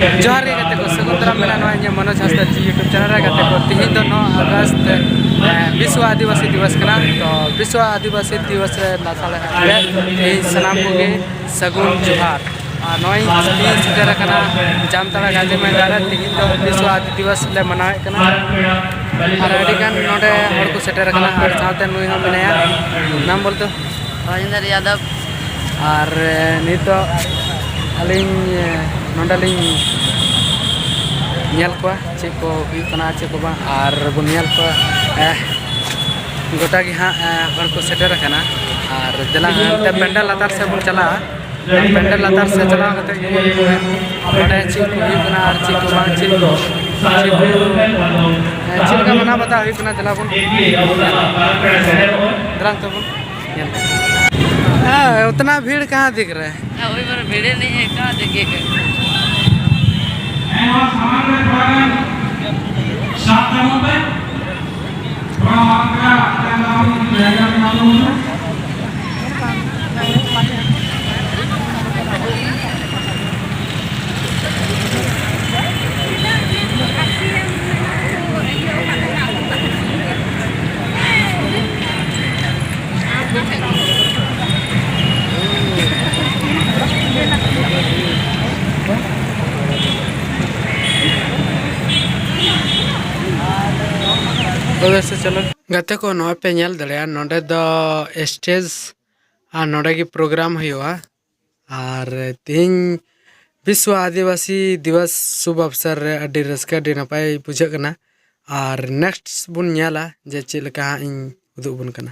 जोहार गे गाते को सगुंदरा मेना नवा इᱧ मनोज हांसदा जी यूट्यूब चैनल रे गाते को तिहिं दो 9 अगस्त विश्व आदिवासी दिवस कना तो विश्व आदिवासी दिवस रे लासाले रे ए सनाम कोगे सगुन जोहार नोई तिहिं सेटर कना जामताड़ा गांधी मैदान रे तिहिं दो विश्व आदिवासी दिवस ले मनावे कना और अडी गान नोडे हर को सेटर कना और साथे नुई हो मिनाया नाम बोल तो राजेंद्र यादव और नितो अलिंग नोडलिंग nyal ko cek ko kana cek ko bang ar bun nyal ko गोटा की हाँ हर को सेटर kana ar जला ते पेंडल लातार से बन चला पेंडल लातार से चला कते बड़े चेक को भी kana ar चेक को बang चेक का मना बता हुई kana चला बन दरंग तो बन उतना भीड़ कहाँ दिख रहा है वही पर भीड़ नहीं है कहाँ दिखेगा तो वैसे चलो गाते को नवा पे नेल दड़िया नोडे दो स्टेज और नोडे की प्रोग्राम हुआ और तीन विश्व आदिवासी दिवस शुभ अवसर रे अडी रस्का अडी नपाय बुझे कना और नेक्स्ट बुन नेला जे चेलका इन उदुग बुन कना।